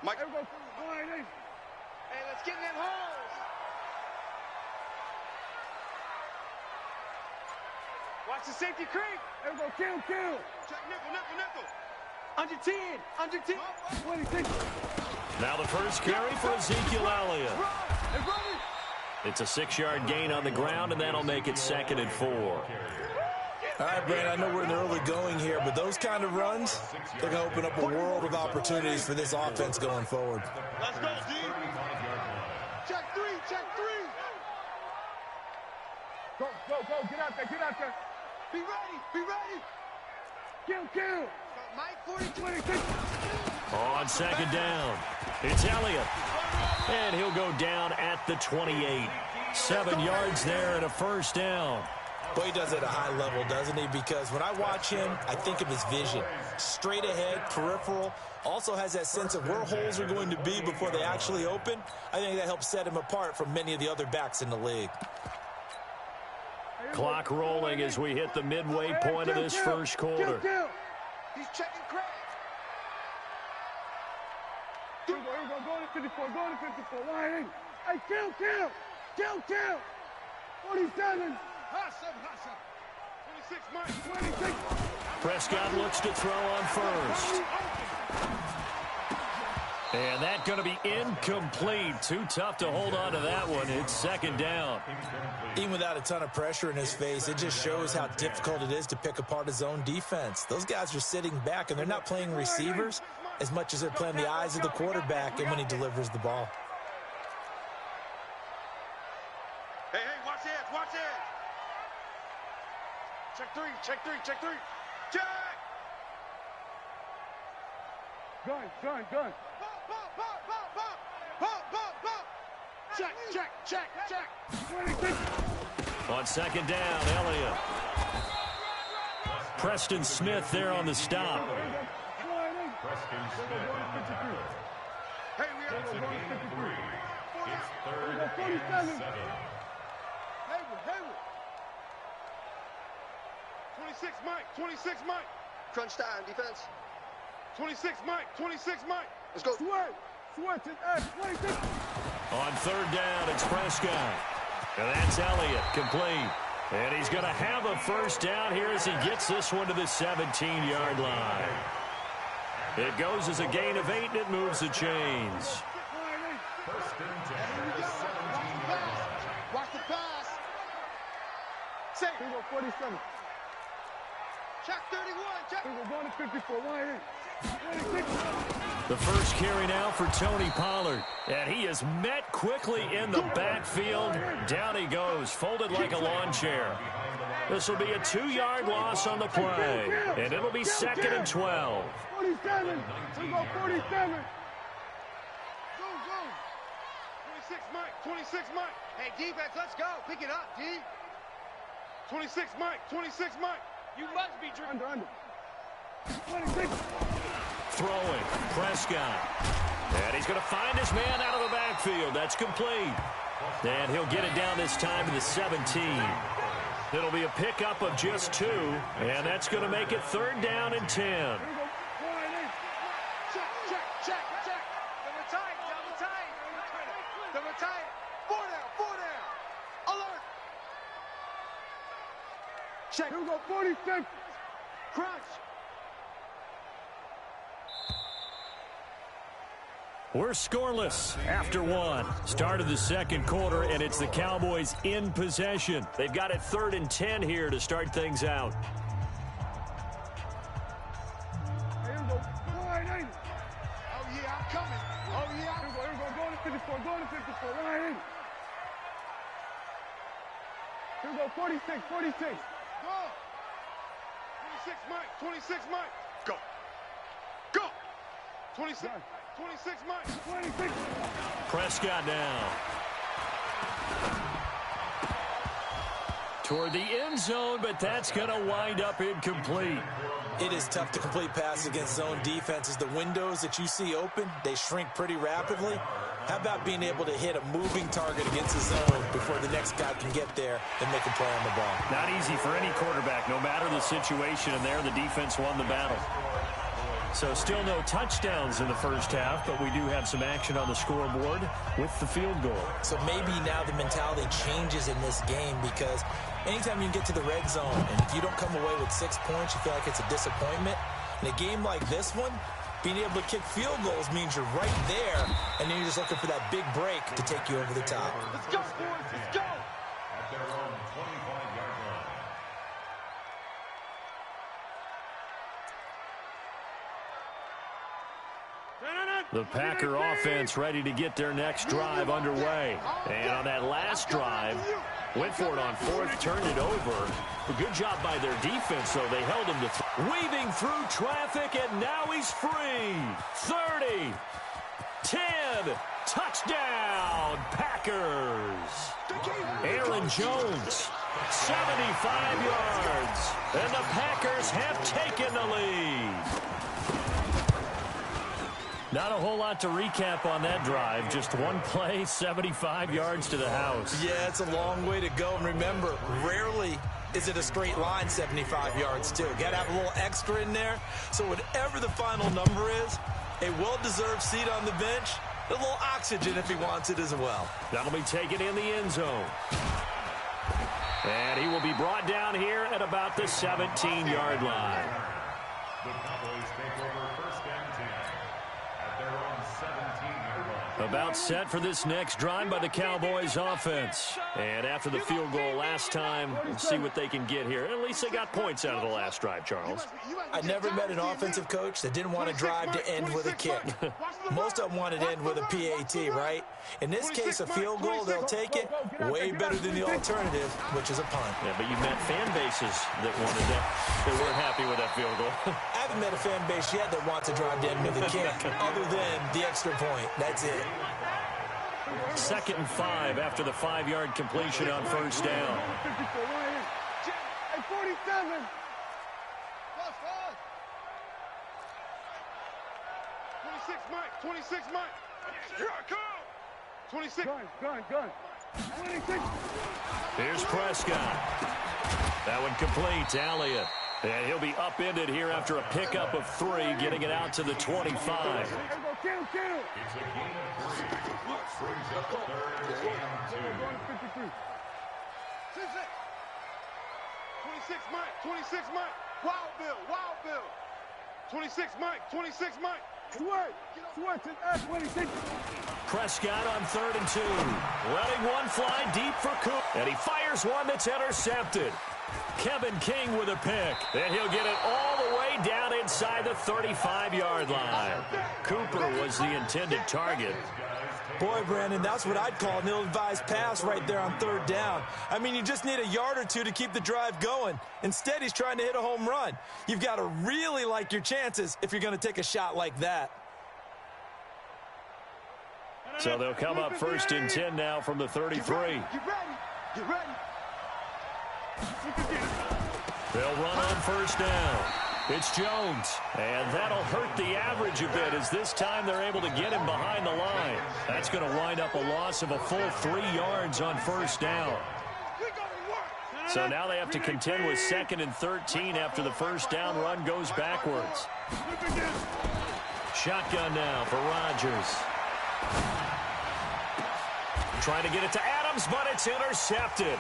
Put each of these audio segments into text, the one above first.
Mike. Hey, let's get in them holes. Watch the safety creep. There we go, kill. Check nickel. Under 10. 26. Now the first carry for Ezekiel Elliott. It's a 6-yard gain on the ground, and that'll make it 2nd and 4. All right, Brandon, I know we're in the early going here, but those kind of runs, they're going to open up a world of opportunities for this offense going forward. Let's go, D. Check three. Go. Get out there. Be ready. Kill. Mike, 40, 26. On 2nd down, it's Elliott. And he'll go down at the 28. 7 yards there and a first down. Well, he does it at a high level, doesn't he? Because when I watch him, I think of his vision. Straight ahead, peripheral. Also has that sense of where holes are going to be before they actually open. I think that helps set him apart from many of the other backs in the league. Clock rolling as we hit the midway point of this first quarter. He's checking crack. Here we go. Go to 54. Line in. Hey, kill. 47. Hustle. 26, Mike. 26. Prescott looks to throw on first. And that's going to be incomplete. Too tough to hold on to that one. It's 2nd down. Even without a ton of pressure in his face, it just shows how difficult it is to pick apart his own defense. Those guys are sitting back, and they're not playing receivers as much as they're playing the eyes of the quarterback and when he delivers the ball. Hey, watch edge. Check three. Check. Gun. Check. 26. On 2nd down, Elliott. Preston Smith there on the stop. Hey, we are going to 53. It's 3rd and 7. Hayward. 26, Mike. Crunch time, defense. 26, Mike. Let's go. Switch it. 26. On 3rd down, it's Prescott. And that's Elliott, complete. And he's going to have a first down here as he gets this one to the 17-yard line. It goes as a gain of 8, and it moves the chains. Watch the pass. Safe. Here we go, 47. Check 31. Check. Here we go, going to 54. Line in. 26. The first carry now for Tony Pollard. And he is met quickly in the backfield. Down he goes, folded like a lawn chair. This will be a 2-yard loss on the play. And it'll be 2nd and 12. 47. Here we go, 47. Go. 26, Mike. Hey, defense, let's go. Pick it up, D. 26, Mike. You must be driven. Under. 26. Throwing, Prescott. And he's going to find his man out of the backfield. That's complete. And he'll get it down this time to the 17. It'll be a pickup of just 2, and that's going to make it 3rd down and 10. Check. Double tight. 4 down. Alert. Check. Here we go, 46. Crunch. We're scoreless after 1. Start of the 2nd quarter, and it's the Cowboys in possession. They've got it 3rd and 10 here to start things out. Here we go, line in. Oh, yeah, I'm coming. Here we go, going to 54. Line in. Here we go, 46. Go. 26, Mike. Go. 26, Mike. 26. Prescott now. Toward the end zone, but that's going to wind up incomplete. It is tough to complete passes against zone defenses. The windows that you see open, they shrink pretty rapidly. How about being able to hit a moving target against the zone before the next guy can get there and make a play on the ball? Not easy for any quarterback, no matter the situation, and there the defense won the battle. So still no touchdowns in the first half, but we do have some action on the scoreboard with the field goal. So maybe now the mentality changes in this game, because anytime you get to the red zone and if you don't come away with 6 points, you feel like it's a disappointment. In a game like this one, being able to kick field goals means you're right there, and then you're just looking for that big break to take you over the top. Let's go, boys. Let's go. At their own 25-yard line. The Packer offense ready to get their next drive underway. And on that last drive, went for it on fourth, turned it over. A good job by their defense, though. They held him to weaving through traffic, and now he's free. 30, 10, touchdown, Packers. Aaron Jones, 75 yards, and the Packers have taken the lead. Not a whole lot to recap on that drive. Just one play, 75 yards to the house. Yeah, it's a long way to go. And remember, rarely is it a straight line 75 yards, too. Got to have a little extra in there. So whatever the final number is, a well-deserved seat on the bench, a little oxygen if he wants it as well. That'll be taken in the end zone. And he will be brought down here at about the 17-yard line. The Cowboys take over first and 10 at their own 17-yard line. About set for this next drive by the Cowboys offense. And after the field goal last time, we'll see what they can get here. At least they got points out of the last drive, Charles. I never met an offensive coach that didn't want to drive to end with a kick. Most of them wanted to end with a PAT, right? In this case, a field goal, they'll take it. Way better than the alternative, which is a punt. Yeah, but you met fan bases that wanted that. They weren't happy with that field goal. I haven't met a fan base yet that wants to drive to end with a kick, other than the extra point. That's it. 2nd and 5 after the 5-yard completion on first down. Hey, 47. 26, Mike. 26, Mike. Here I come. 26. Gun. 26. Here's Prescott. That one complete. Elliott. And he'll be upended here after a pickup of 3, getting it out to the 25. Kill. It's a gain of 3. Brings up 3rd and 2. 26, Mike. 26, Mike. Wild Bill. 26, Mike. 26, Mike. Sweat to that 26. Prescott on 3rd and 2. Letting one fly deep for Cooper. And he fires one that's intercepted. Kevin King with a pick. And he'll get it all the way down inside the 35-yard line. Cooper was the intended target. Boy, Brandon, that's what I'd call an ill-advised pass right there on 3rd down. I mean, you just need a yard or two to keep the drive going. Instead, he's trying to hit a home run. You've got to really like your chances if you're going to take a shot like that. So they'll come up 1st and 10 now from the 33. Get ready. They'll run on 1st down. It's Jones, and that'll hurt the average a bit, as this time they're able to get him behind the line. That's going to wind up a loss of a full 3 yards on 1st down. So now they have to contend with 2nd and 13 after the 1st down run goes backwards. Shotgun now for Rodgers. Trying to get it to Adams, but it's intercepted.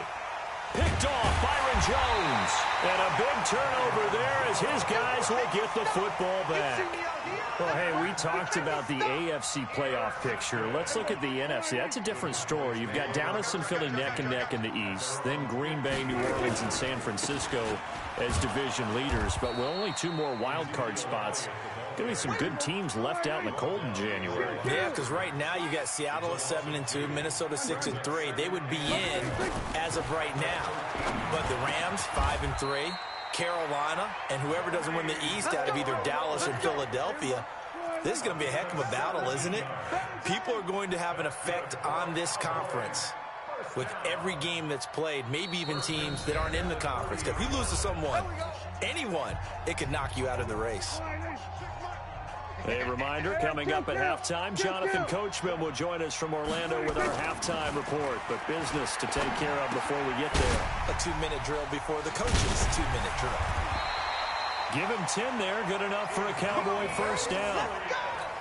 Picked off Byron Jones. And a big turnover there as his guys will get the football back. Well, hey, we talked about the AFC playoff picture. Let's look at the NFC. That's a different story. You've got Dallas and Philly neck and neck in the East. Then Green Bay, New Orleans, and San Francisco as division leaders. But with only 2 more wild card spots, going to be some good teams left out in the cold in January. Yeah, because right now you got Seattle at 7-2, Minnesota 6-3. They would be in as of right now. But the Rams 5-3, Carolina, and whoever doesn't win the East out of either Dallas or Philadelphia. This is going to be a heck of a battle, isn't it? People are going to have an effect on this conference with every game that's played, maybe even teams that aren't in the conference. If you lose to someone, anyone, it could knock you out of the race. A reminder, coming up at halftime, Jonathan Coachman will join us from Orlando with our halftime report. But business to take care of before we get there. A 2-minute drill before the coach's 2-minute drill. Give him 10 there. Good enough for a Cowboy first down.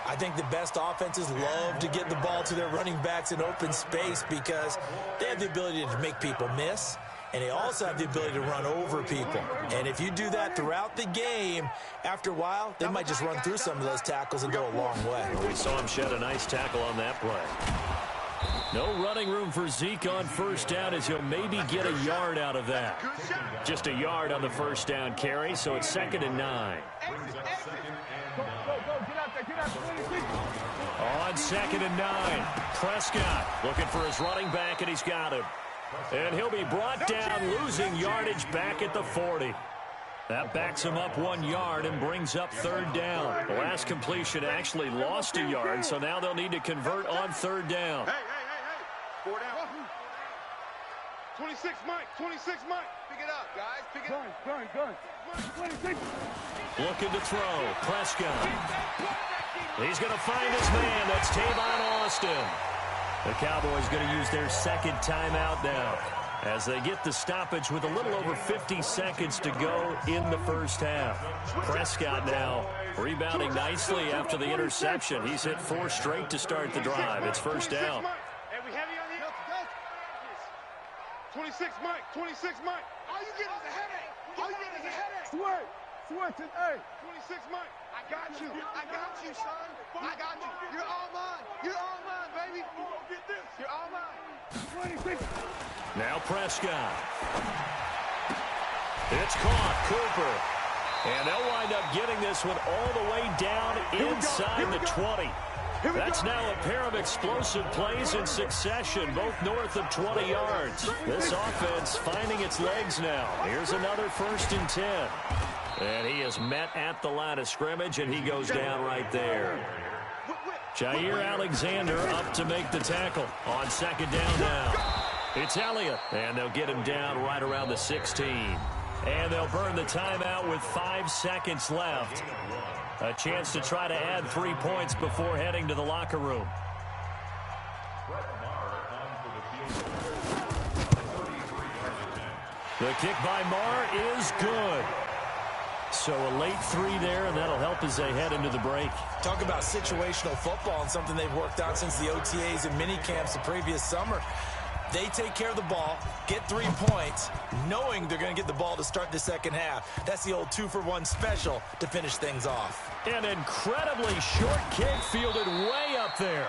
I think the best offenses love to get the ball to their running backs in open space because they have the ability to make people miss, and they also have the ability to run over people. And if you do that throughout the game, after a while, they might just run through some of those tackles and go a long way. We saw him shed a nice tackle on that play. No running room for Zeke on first down as he'll maybe get a yard out of that. Just a yard on the first down carry, so it's 2nd and 9. On 2nd and 9, Prescott looking for his running back, and he's got him. And he'll be brought down, losing yardage back at the 40. That backs him up 1 yard and brings up 3rd down. The last completion actually lost a yard, so now they'll need to convert on 3rd down. Hey. 4 down. 26, Mike. 26, Mike. Pick it up, guys. Pick it up. Gun. 26. Looking to throw. Prescott. He's going to find his man. That's Tavon Austin. The Cowboys going to use their 2nd timeout now as they get the stoppage with a little over 50 seconds to go in the first half. Prescott now rebounding nicely after the interception. He's hit 4 straight to start the drive. It's first down. Hey, we heavy on the up. 26, Mike. 26, Mike. All you get is a headache. Switch it, hey. 26, Mike. I got you, son. I got you. You're all mine, baby. You're all mine. 26. Now Prescott. It's caught. Cooper. And they'll wind up getting this one all the way down inside the 20. That's now a pair of explosive plays in succession, both north of 20 yards. This offense finding its legs now. Here's another 1st and 10. And he is met at the line of scrimmage, and he goes down right there. Jair Alexander up to make the tackle on 2nd down now. It's Elliott, and they'll get him down right around the 16. And they'll burn the timeout with 5 seconds left. A chance to try to add 3 points before heading to the locker room. The kick by Marr is good. So a late 3 there, and that'll help as they head into the break. Talk about situational football and something they've worked on since the OTAs and mini camps the previous summer. They take care of the ball, get 3 points, knowing they're going to get the ball to start the second half. That's the old 2-for-1 special to finish things off. An incredibly short kick fielded way up there.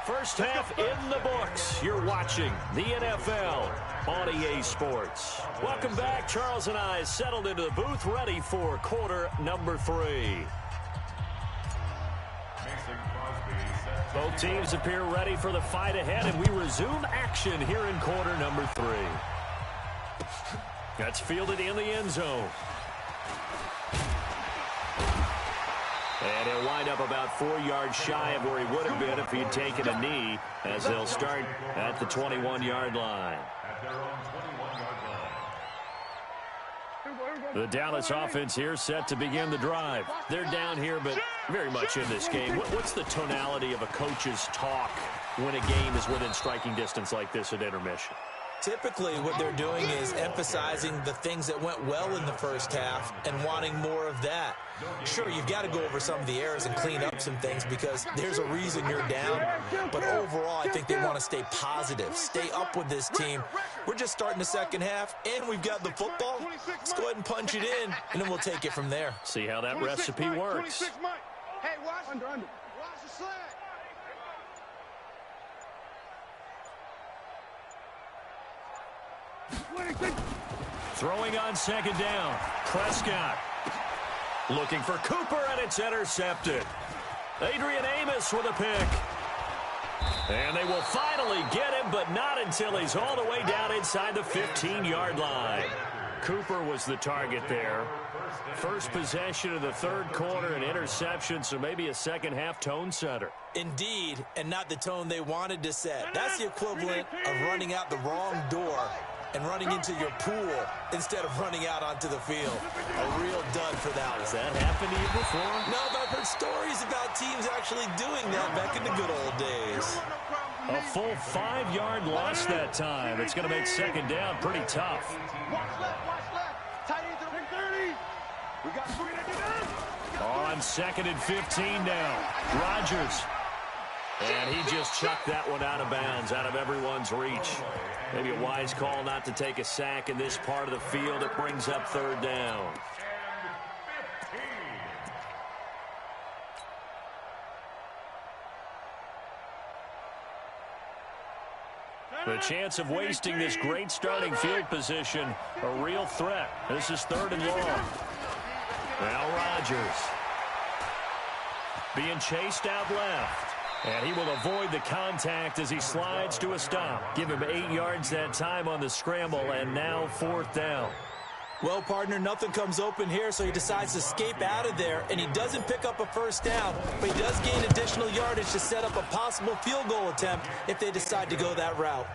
First half in the books. You're watching the NFL on EA Sports. Welcome back. Charles and I settled into the booth, ready for quarter number 3. Both teams appear ready for the fight ahead, and we resume action here in quarter number 3. That's fielded in the end zone. And he'll wind up about 4 yards shy of where he would have been if he'd taken a knee, as they'll start at the 21-yard line. The Dallas offense here set to begin the drive. They're down here, but very much in this game. What's the tonality of a coach's talk when a game is within striking distance like this at intermission? Typically, what they're doing is emphasizing the things that went well in the first half and wanting more of that. Sure, you've got to go over some of the errors and clean up some things because there's a reason you're down. But overall, I think they want to stay positive, stay up with this team. We're just starting the second half, and we've got the football. Let's go ahead and punch it in, and then we'll take it from there. See how that recipe works. Hey, watch Under. Watch the sled. Throwing on second down. Prescott looking for Cooper, and it's intercepted. Adrian Amos with a pick. And they will finally get him, but not until he's all the way down inside the 15-yard line. Cooper was the target there. First possession of the third quarter, an interception, so maybe a second-half tone setter. Indeed, and not the tone they wanted to set. That's the equivalent of running out the wrong door and running into your pool instead of running out onto the field. A real dud for that one. Has that happened to you before? No, but I've heard stories about teams actually doing that back in the good old days. A full 5-yard loss that time. It's going to make second down pretty tough. Watch left. Tight end to the 30. We On 2nd and 15 now. Rodgers. And he just chucked that one out of bounds, out of everyone's reach. Maybe a wise call not to take a sack in this part of the field. It brings up 3rd down. The chance of wasting this great starting field position, a real threat. This is 3rd and long. Now Rodgers being chased out left. And he will avoid the contact as he slides to a stop. Give him 8 yards that time on the scramble, and now 4th down. Well, partner, nothing comes open here, so he decides to escape out of there, and he doesn't pick up a 1st down, but he does gain additional yardage to set up a possible field goal attempt if they decide to go that route.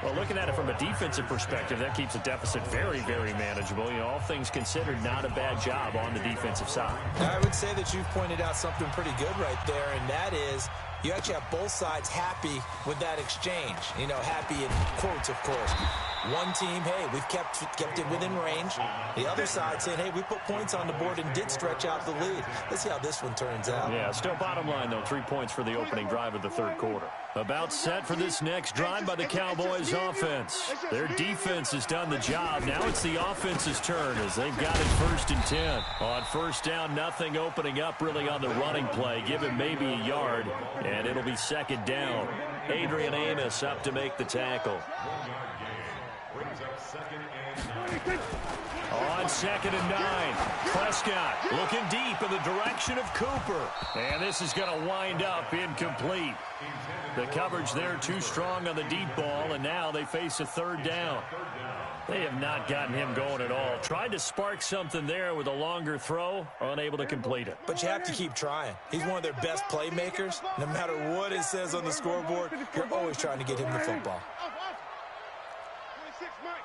Well, looking at it from a defensive perspective, that keeps the deficit very, very manageable. You know, all things considered, not a bad job on the defensive side. I would say that you've pointed out something pretty good right there, and that is you actually have both sides happy with that exchange. You know, happy in quotes, of course. One team, hey, we've kept it within range. The other side saying, hey, we put points on the board and did stretch out the lead. Let's see how this one turns out. Yeah, still bottom line, though, 3 points for the opening drive of the 3rd quarter. About set for this next drive by the Cowboys offense. Their defense has done the job. Now it's the offense's turn as they've got it 1st and 10. On 1st down, nothing opening up really on the running play. Give him maybe a yard, and it'll be 2nd down. Adrian Amos up to make the tackle. On 2nd and 9, Prescott looking deep in the direction of Cooper. And this is going to wind up incomplete. The coverage there too strong on the deep ball, and now they face a 3rd down. They have not gotten him going at all. Tried to spark something there with a longer throw, unable to complete it. But you have to keep trying. He's one of their best playmakers. No matter what it says on the scoreboard, you're always trying to get him the football.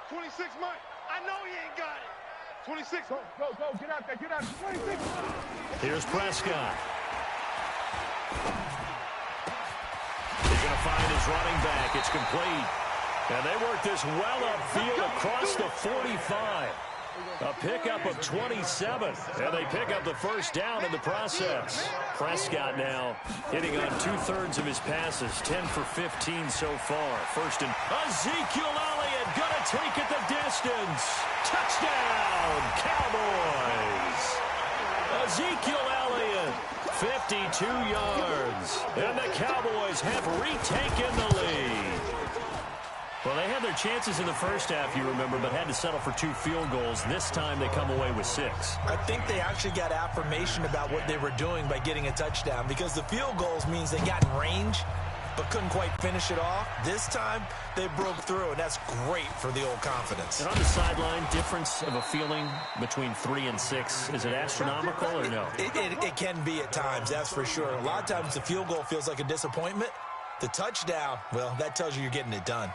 26, Mike. I know he ain't got it. 26. Go, get out there, get out there. 26. Here's Prescott. He's going to find his running back. It's complete. And they work this well upfield across the 45. A pickup of 27. And they pick up the 1st down in the process. Prescott now hitting on 2/3 of his passes. 10 for 15 so far. 1st and Ezekiel Elliott going to take it the distance. Touchdown, Cowboys. Ezekiel Elliott, 52 yards. And the Cowboys have retaken the lead. Well, they had their chances in the 1st half, you remember, but had to settle for 2 field goals. This time they come away with 6. I think they actually got affirmation about what they were doing by getting a touchdown, because the field goals means they got in range but couldn't quite finish it off. This time they broke through, and that's great for the old confidence. And on the sideline, difference of a feeling between 3 and 6, is it astronomical or no? It can be at times, that's for sure. A lot of times the field goal feels like a disappointment. The touchdown, well, that tells you you're getting it done.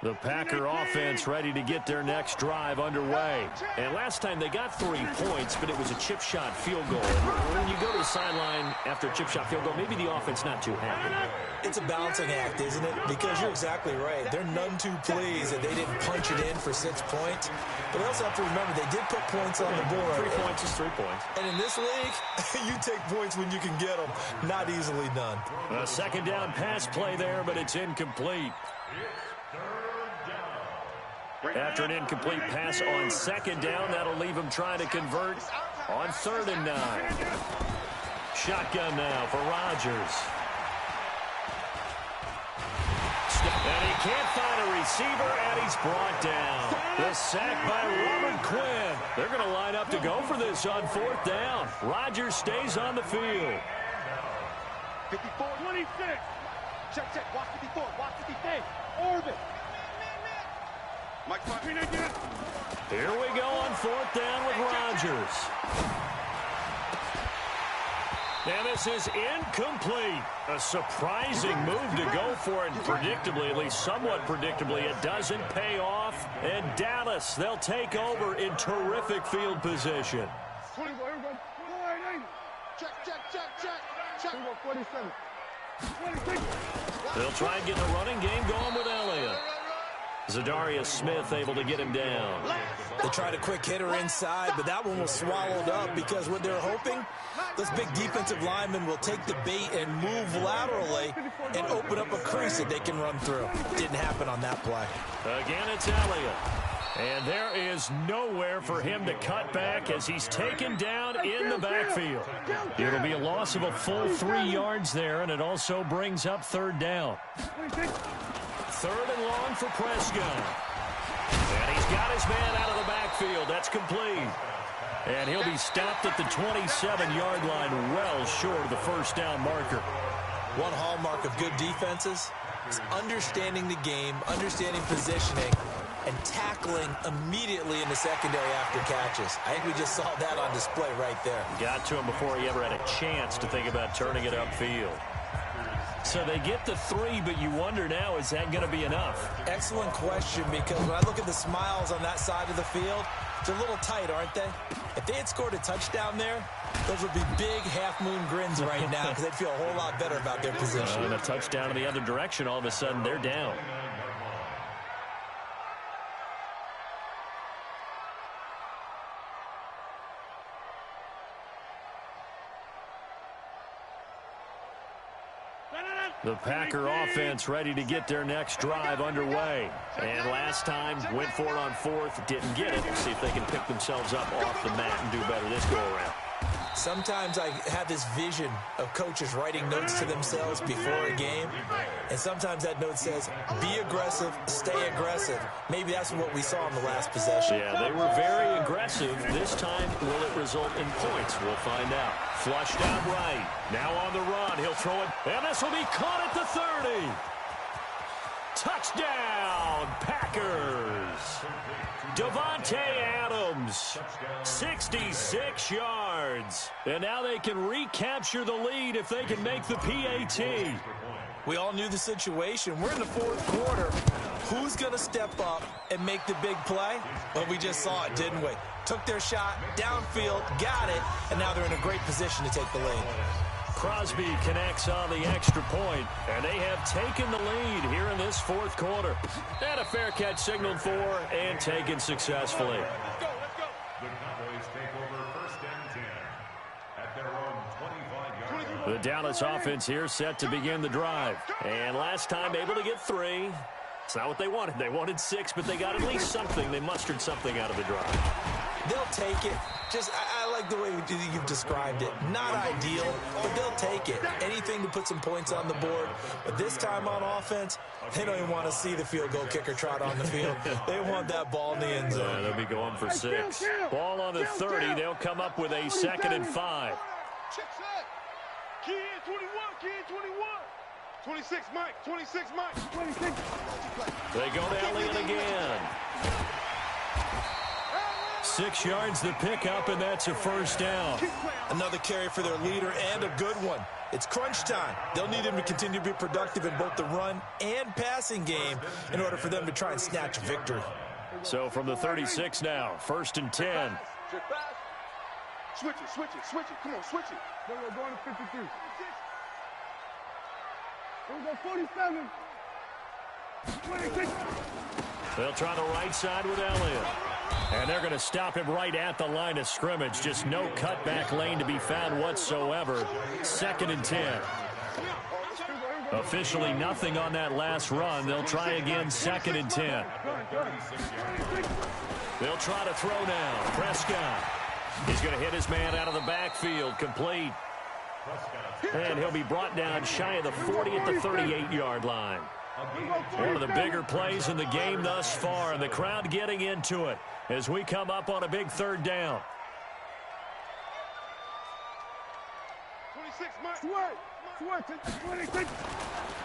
The Packer offense ready to get their next drive underway. And last time they got 3 points, but it was a chip shot field goal. And when you go to the sideline after a chip shot field goal, maybe the offense not too happy. It's a balancing act, isn't it? Because you're exactly right. They're none too pleased that they didn't punch it in for 6 points. But they also have to remember they did put points on the board. 3 points is 3 points. And in this league, you take points when you can get them. Not easily done. A 2nd down pass play there, but it's incomplete. After an incomplete pass on 2nd down, that'll leave him trying to convert on 3rd and 9. Shotgun now for Rodgers. And he can't find a receiver, and he's brought down. The sack by Robert Quinn. They're going to line up to go for this on 4th down. Rodgers stays on the field. 54, 26. Check. Watch 54. Watch 53. Orbit. Mike, here we go on 4th down with Rodgers. And this is incomplete. A surprising move to go for it. Predictably, at least somewhat predictably, it doesn't pay off. And Dallas, they'll take over in terrific field position. 24, here we go. Check. 47. 26. They'll try and get the running game going with Elliott. Zadarius Smith able to get him down. They tried a quick hitter inside, but that one was swallowed up because what they're hoping, those big defensive linemen will take the bait and move laterally and open up a crease that they can run through. Didn't happen on that play. Again, it's Elliott. And there is nowhere for him to cut back as he's taken down in the backfield. It'll be a loss of a full 3 yards there, and it also brings up third down. Third and long for Prescott. And he's got his man out of the backfield. That's complete. And he'll be stopped at the 27-yard line, well short of the first down marker. One hallmark of good defenses is understanding the game, understanding positioning, and tackling immediately in the secondary after catches. I think we just saw that on display right there. Got to him before he ever had a chance to think about turning it upfield. So they get the 3, but you wonder now, is that going to be enough? Excellent question, because when I look at the smiles on that side of the field, they're a little tight, aren't they? If they had scored a touchdown there, those would be big half-moon grins right now because they'd feel a whole lot better about their position. And a touchdown in the other direction, all of a sudden they're down. The Packer offense ready to get their next drive underway. And last time, went for it on fourth, didn't get it. See if they can pick themselves up off the mat and do better this go-around. Sometimes I have this vision of coaches writing notes to themselves before a game, and sometimes that note says, be aggressive, stay aggressive. Maybe that's what we saw in the last possession. Yeah, they were very aggressive. This time, will it result in points? We'll find out. Flushed out right. Now on the run. He'll throw it, and this will be caught at the 30. Touchdown, Packers. Davante Adams, 66 yards. And now they can recapture the lead if they can make the PAT. We all knew the situation. We're in the fourth quarter. Who's going to step up and make the big play? Well, we just saw it, didn't we? Took their shot, downfield, got it, and now they're in a great position to take the lead. Crosby connects on the extra point, and they have taken the lead here in this fourth quarter. And a fair catch signaled for and taken successfully. The Cowboys take over first and 10 at their own 25-yard line. The Dallas offense here set to begin the drive. And last time able to get 3. It's not what they wanted. They wanted 6, but they got at least something. They mustered something out of the drive. They'll take it. Just, I like the way you've described it. Not ideal, but they'll take it. Anything to put some points on the board. But this time on offense, they don't even want to see the field goal kicker trot on the field. They want that ball in the end zone. They'll be going for 6. Ball on the 30. They'll come up with a 2nd and 5. Check that. Key in 21. Key in 21. 26, Mike. 26, Mike. 26. They go to Elliott again. 6 yards the pickup, and that's a first down. Another carry for their leader, and a good one. It's crunch time. They'll need him to continue to be productive in both the run and passing game in order for them to try and snatch a victory. So from the 36 now, 1st and 10. Switch it, switch it, switch it. Come on, switch it. We're going to 53. We're going 47. 26. They'll try the right side with Elliott. And they're going to stop him right at the line of scrimmage. Just no cutback lane to be found whatsoever. 2nd and 10. Officially nothing on that last run. They'll try again, 2nd and 10. They'll try to throw now. Prescott. He's going to hit his man out of the backfield. Complete. And he'll be brought down shy of the 40 at the 38-yard line. One of the bigger plays in the game thus far, and the crowd getting into it as we come up on a big 3rd down. 26, Mike. 26.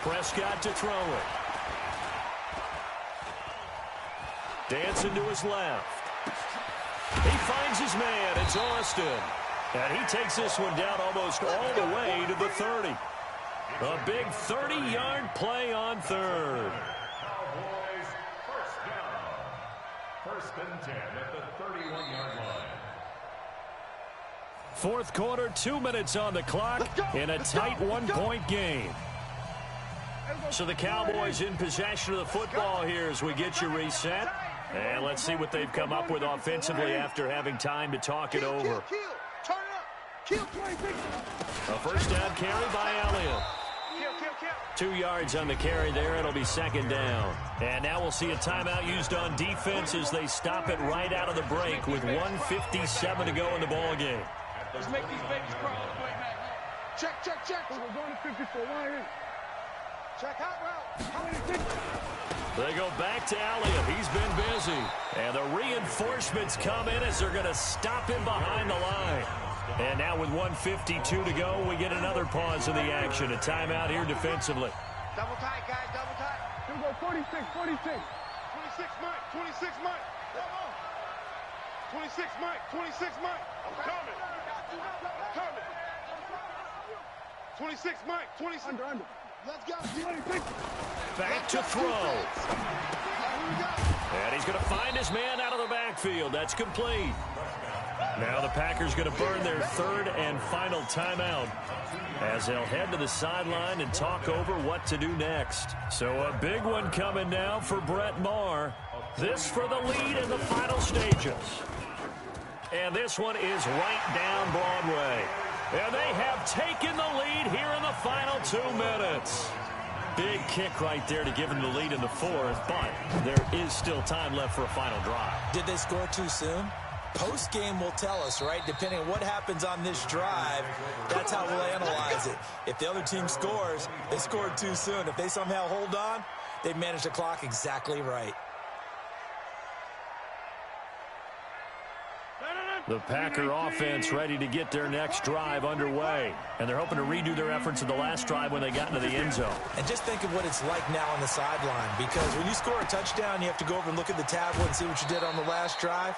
Prescott to throw it. Dancing to his left. He finds his man. It's Austin. And he takes this one down almost all the way to the 30. A big 30-yard play on 3rd. Cowboys first down. 1st and 10 at the 31-yard line. Fourth quarter, 2 minutes on the clock in a tight 1-point game. So the Cowboys in possession of the football here as we get you reset. And let's see what they've come up with offensively after having time to talk it over. Turn it up. A first down carry by Elliott. 2 yards on the carry there. It'll be second down. And now we'll see a timeout used on defense as they stop it right out of the break with 1:57 to go in the ball game. Let's make these babies crawl. Check. We're going to 54. Line. Check hot route. They go back to Elliott. He's been busy. And the reinforcements come in as they're going to stop him behind the line. And now with 1:52 to go, we get another pause in the action. A timeout here defensively. Double tight, guys. Double tight. Here we go. 46. 26 Mike. 26 Mike. Come on. 26 Mike. 26 Mike. I'm coming. 26 Mike. 26. Under. Let's go. 26. Back to throw. And he's going to find his man out of the backfield. That's complete. Now the Packers going to burn their third and final timeout as they'll head to the sideline and talk over what to do next. So a big one coming now for Brett Maher. This for the lead in the final stages. And this one is right down Broadway. And they have taken the lead here in the final 2 minutes. Big kick right there to give them the lead in the fourth, but there is still time left for a final drive. Did they score too soon? Post-game will tell us, right? Depending on what happens on this drive, that's how we'll analyze it. If the other team scores, they scored too soon. If they somehow hold on, they managed the clock exactly right. The Packer offense ready to get their next drive underway. And they're hoping to redo their efforts in the last drive when they got into the end zone. And just think of what it's like now on the sideline. Because when you score a touchdown, you have to go over and look at the tablet and see what you did on the last drive.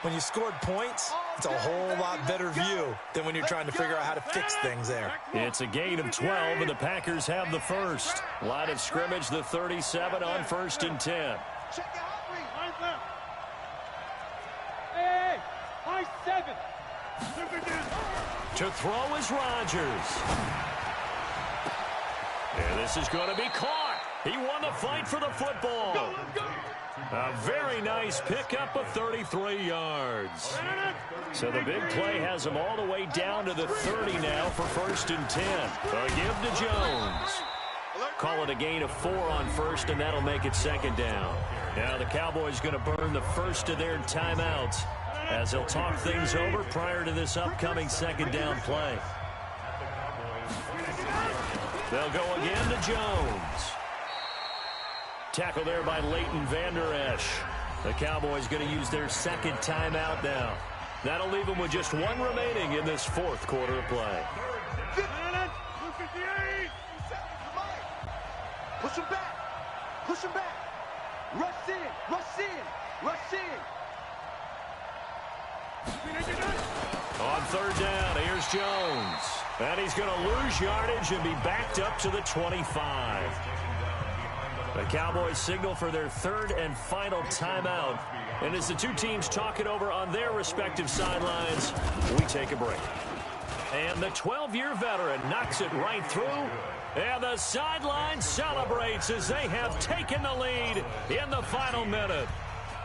When you scored points, it's a whole lot better view than when you're trying to figure out how to fix things there. It's a gain of 12, and the Packers have the first. Line of scrimmage, the 37 on 1st and 10. Check your hot read. Hey, high 7. To throw is Rodgers. And this is going to be caught. He won the fight for the football. A very nice pickup of 33 yards. So the big play has him all the way down to the 30 now for 1st and 10. A give to Jones. Call it a gain of 4 on 1st, and that'll make it 2nd down. Now the Cowboys going to burn the first of their timeouts as they'll talk things over prior to this upcoming 2nd down play. They'll go again to Jones. Tackle there by Leighton Vander Esch. The Cowboys going to use their 2nd timeout now. That'll leave them with just 1 remaining in this 4th quarter of play. Push him back. Push him back. Rush in. Rush in. Rush in. On 3rd down, here's Jones. And he's going to lose yardage and be backed up to the 25. The Cowboys signal for their 3rd and final timeout. And as the two teams talk it over on their respective sidelines, we take a break. And the 12-year veteran knocks it right through. And the sideline celebrates as they have taken the lead in the final minute.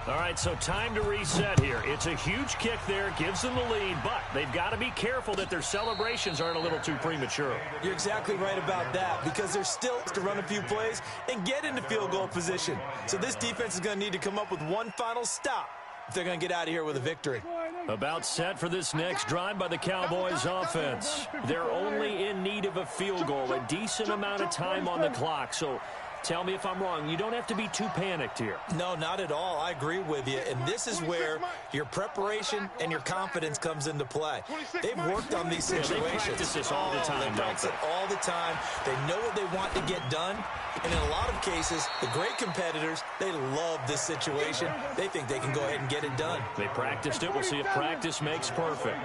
All right, so time to reset here. It's a huge kick there, gives them the lead, but they've got to be careful that their celebrations aren't a little too premature. You're exactly right about that, because they're still to run a few plays and get into field goal position. So this defense is going to need to come up with one final stop if they're going to get out of here with a victory. About set for this next drive by the Cowboys offense. They're only in need of a field goal, a decent amount of time on the clock. So tell me if I'm wrong. You don't have to be too panicked here. No, not at all. I agree with you. And this is where your preparation and your confidence comes into play. They've worked on these situations. They practice this all the time. They practice it all the time. They know what they want to get done. And in a lot of cases, the great competitors, they love this situation. They think they can go ahead and get it done. They practiced it. We'll see if practice makes perfect.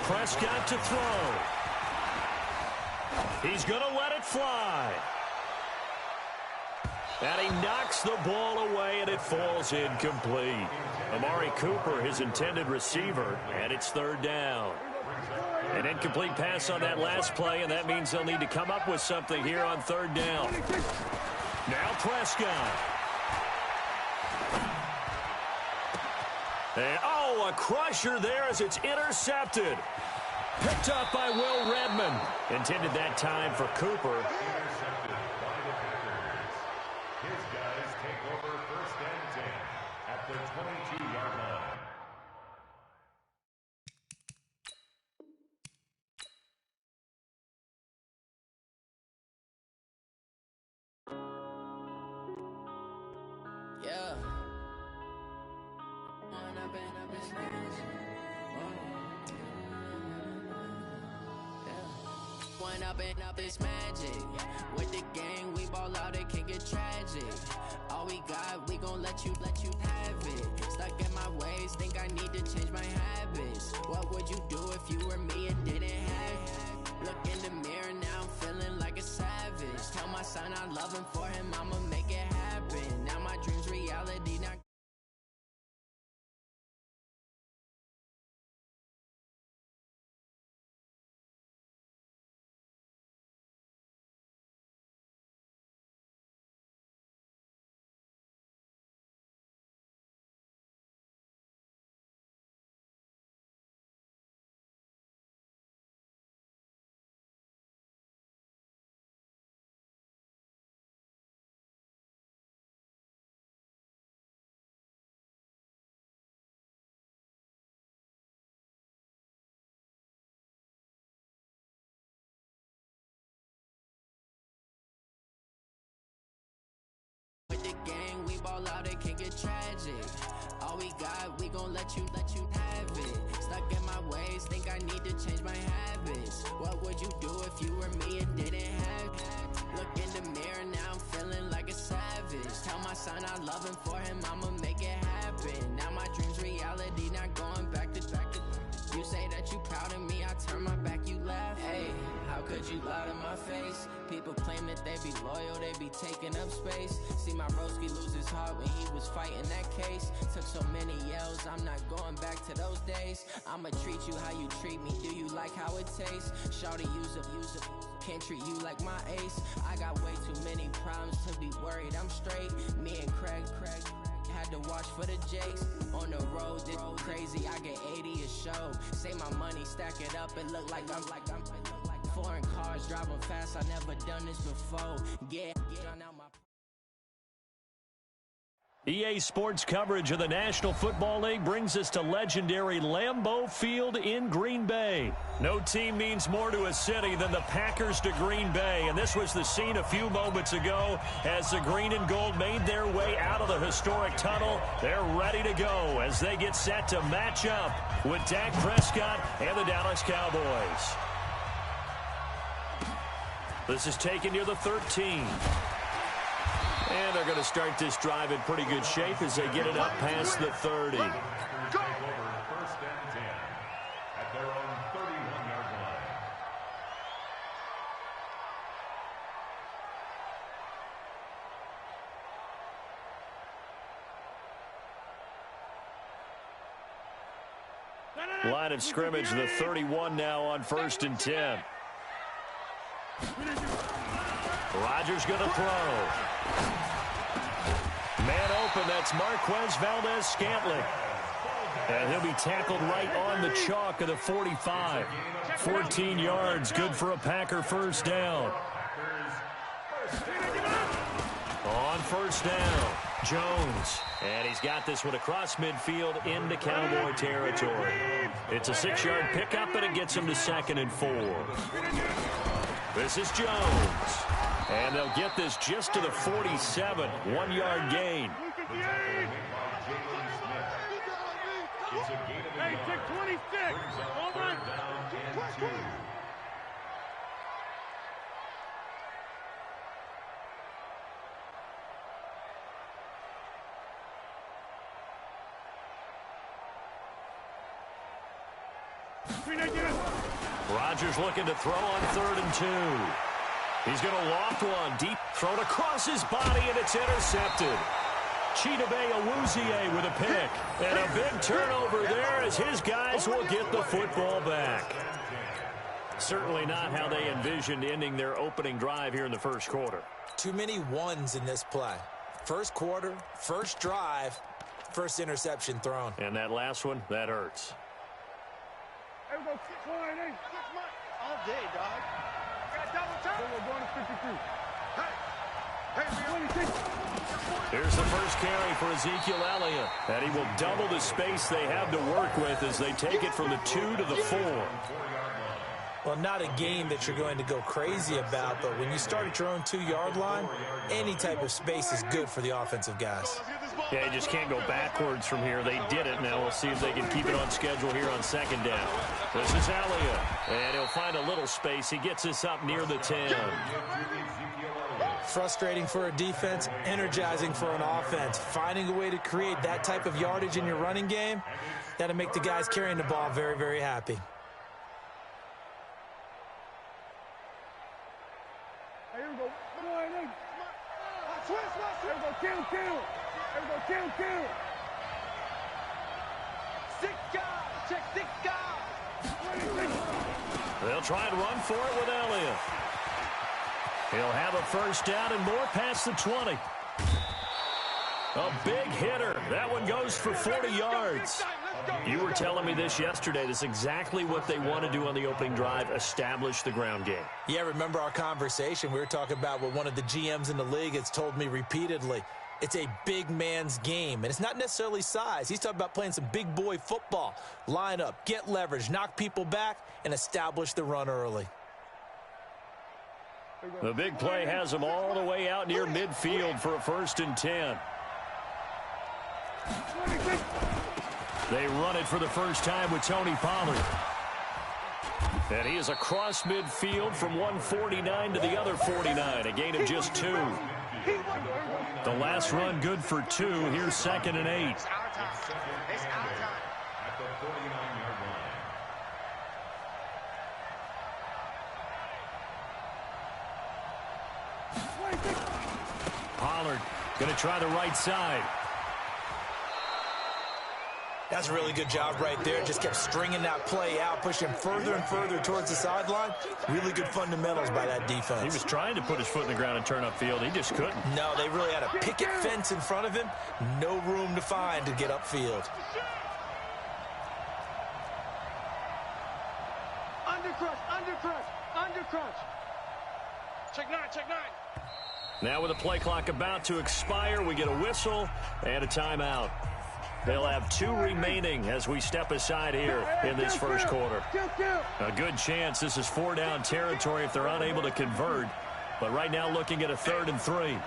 Prescott to throw. He's going to let it fly. And he knocks the ball away, and it falls incomplete. Amari Cooper, his intended receiver, and it's 3rd down. An incomplete pass on that last play, and that means they'll need to come up with something here on third down. Now Prescott. And, a crusher there as it's intercepted. Picked up by Will Redmond. Intended that time for Cooper. Intercepted by the Packers. His guys take over first and 10 at the 22-yard line. Yeah. One up and up is magic. With the gang, we ball out, it can get tragic. All we got, we gon' let you have it. Stuck in my ways, think I need to change my habits. What would you do if you were me and didn't have it? Look in the mirror, now I'm feeling like a savage. Tell my son I love him, for him I'ma make it happen. Now my dream's reality, now with the gang, we ball out, it can get tragic. All we got, we gon' let you have it. Stuck in my ways, think I need to change my habits. What would you do if you were me and didn't have it? Look in the mirror, now I'm feeling like a savage. Tell my son I love him, for him I'ma make it happen. Now my dream's reality, not going back to. You say that you proud of me, I turn my back, you laugh. Hey, how could you lie to my face? People claim that they be loyal, they be taking up space. See my broski lose his heart when he was fighting that case. Took so many yells, I'm not going back to those days. I'ma treat you how you treat me, do you like how it tastes? Shawty, use up, can't treat you like my ace. I got way too many problems to be worried, I'm straight. Me and Craig had to watch for the Jakes. On the road, this crazy, I get 80 a show. Say my money, stack it up, it look like I'm foreign cars, driving fast, I never done this before. Yeah, drown out my EA Sports coverage of the National Football League brings us to legendary Lambeau Field in Green Bay. No team means more to a city than the Packers to Green Bay, and this was the scene a few moments ago as the green and gold made their way out of the historic tunnel. They're ready to go as they get set to match up with Dak Prescott and the Dallas Cowboys. This is taken near the 13. And they're going to start this drive in pretty good shape as they get it up past the 30. Take over first and 10 at their own 31-yard line. Line of scrimmage, the 31 now on first and 10. Rodgers going to throw. Man open, that's Marquez Valdez-Scantling. And he'll be tackled right on the chalk of the 45. 14 yards, good for a Packer first down. On first down, Jones. And he's got this one across midfield into Cowboy territory. It's a 6-yard pickup, and it gets him to 2nd and 4. This is Jones. And they'll get this just to the 47. 1-yard gain. Hey, take 26. All right. Rodgers looking to throw on 3rd and 2. He's going to loft one deep, thrown across his body, and it's intercepted. Chidobe Awuzie with a pick. And a big turnover there as his guys will get the football back. Certainly not how they envisioned ending their opening drive here in the first quarter. Too many ones in this play. First quarter, first drive, first interception thrown. And that last one, that hurts. Hey, go line, hey. All day, dog. Got double turn. We're going to 52. Hey, Here's the first carry for Ezekiel Elliott. And he will double the space they have to work with as they take it from the 2 to the 4. Well, not a game that you're going to go crazy about, but when you start at your own 2-yard line, any type of space is good for the offensive guys. Yeah, you just can't go backwards from here. They did it. Now we'll see if they can keep it on schedule here on second down. This is Elliott, and he'll find a little space. He gets us up near the 10. Frustrating for a defense, energizing for an offense. Finding a way to create that type of yardage in your running game, that'll make the guys carrying the ball very, very happy. Here we go. Line, hey. Here we go. Kill. Here we go. Kill. 6 guys. Check 6 guys. They'll try and run for it with Elliott. He'll have a first down and more past the 20. A big hitter. That one goes for 40 yards. You were telling me this yesterday. This is exactly what they want to do on the opening drive, establish the ground game. Yeah, remember our conversation. We were talking about what one of the GMs in the league has told me repeatedly. It's a big man's game, and it's not necessarily size. He's talking about playing some big boy football. Line up, get leverage, knock people back, and establish the run early. The big play has them all the way out near midfield for a 1st and 10. They run it for the first time with Tony Pollard. And he is across midfield from 149 to the other 49, a gain of just 2. The last run good for 2. Here's 2nd and 8. It's our time. It's our time. At the 49-yard line. Pollard going to try the right side. That's a really good job right there. Just kept stringing that play out, pushing further and further towards the sideline. Really good fundamentals by that defense. He was trying to put his foot in the ground and turn upfield. He just couldn't. No, they really had a picket fence in front of him. No room to find to get upfield. Under crunch. Check 9. Now with the play clock about to expire, we get a whistle and a timeout. They'll have 2 remaining as we step aside here in this first quarter. A good chance this is 4-down territory if they're unable to convert. But right now looking at a 3rd and 3.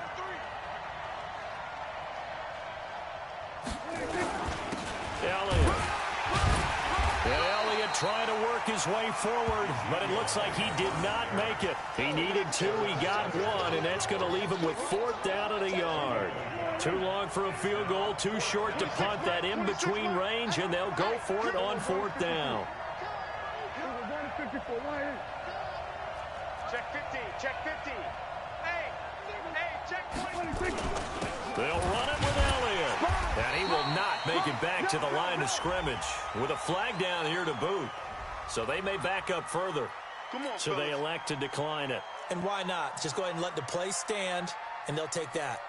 Elliott trying to work his way forward, but it looks like he did not make it. He needed 2, he got 1, and that's going to leave him with 4th down at a yard. Too long for a field goal, too short to punt that in-between range, and they'll go for it on 4th down. Check 50. Hey, check 20. They'll run it with Elliott, and he will not make it back to the line of scrimmage with a flag down here to boot. So they may back up further. So they elect to decline it. And why not? Just go ahead and let the play stand, and they'll take that.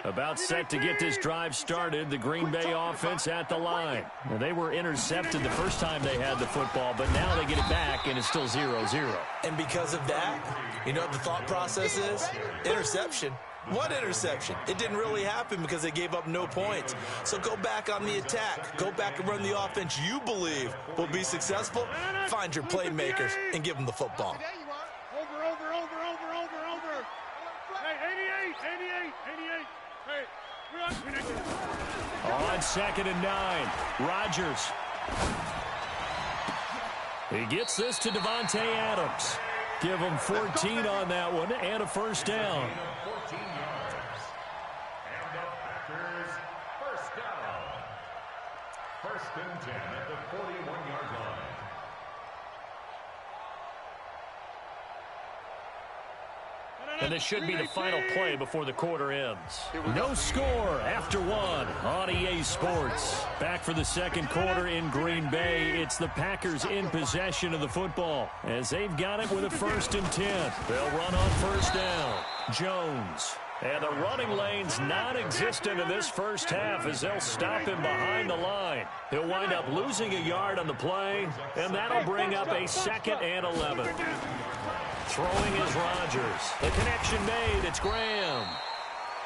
About set to get this drive started, the Green Bay offense at the line. Now, they were intercepted the first time they had the football, but now they get it back, and it's still 0-0. And because of that, you know what the thought process is? Interception. What interception? It didn't really happen because they gave up no points. So go back on the attack. Go back and run the offense you believe will be successful. Find your playmakers and give them the football. Over. Hey, 88. Hey, On 2nd and 9, Rodgers. He gets this to Devontae Adams. Give him 14 on that one and a first down. 14 yards. And the Packers first down. 1st and 10 at the 41-yard line. And this should be the final play before the quarter ends. No score after one on EA Sports. Back for the second quarter in Green Bay. It's the Packers in possession of the football as they've got it with a 1st and 10. They'll run on 1st down. Jones. And the running lane's non-existent in this first half as they'll stop him behind the line. He'll wind up losing a yard on the play, and that'll bring up a 2nd and 11. Throwing is Rodgers. The connection made. It's Graham.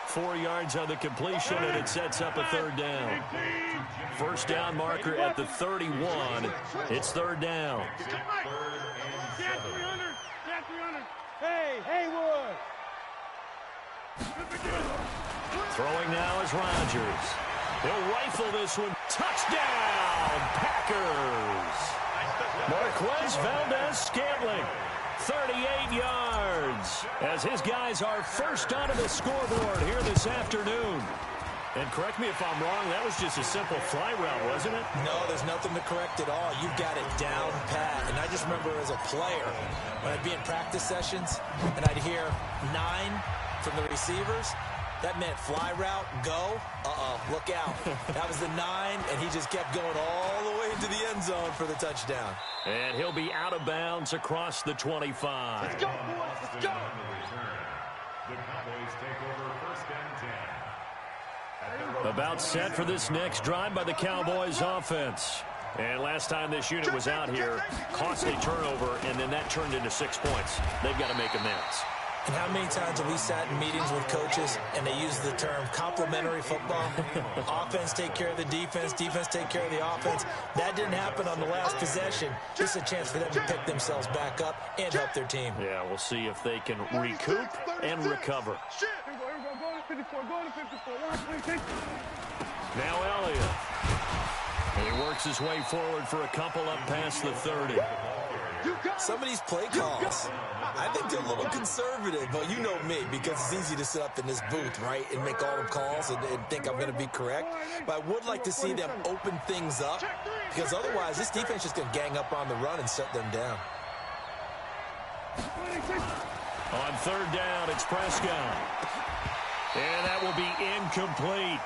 4 yards on the completion, and it sets up a 3rd down. 1st down marker at the 31. It's 3rd down. Hey, Haywood. Throwing now is Rodgers. He'll rifle this one. Touchdown, Packers. Marquez Valdez-Scantling, 38 yards, as his guys are first onto the scoreboard here this afternoon. And correct me if I'm wrong, that was just a simple fly route, wasn't it? No, there's nothing to correct at all. You've got it down pat. And I just remember as a player, when I'd be in practice sessions, and I'd hear 9 from the receivers, that meant fly route, go, look out. That was the 9, and he just kept going all the way into the end zone for the touchdown. And he'll be out of bounds across the 25. Let's go, boys. Let's go. The Cowboys take over 1st and 10. About set for this next drive by the Cowboys offense. And last time this unit was out here, costly turnover, and then that turned into 6 points. They've got to make amends. And how many times have we sat in meetings with coaches and they use the term complementary football? Offense take care of the defense, defense take care of the offense. That didn't happen on the last possession. This is a chance for them to pick themselves back up and help their team. Yeah, we'll see if they can recoup and recover. Now Elliott. He works his way forward for a couple up past the 30. Some of these play calls, I think they're a little conservative, but you know me, because it's easy to sit up in this booth, right, and make all the calls and think I'm going to be correct. But I would like to see them open things up, because otherwise this defense is going to gang up on the run and shut them down. On 3rd down, it's Prescott. And that will be incomplete.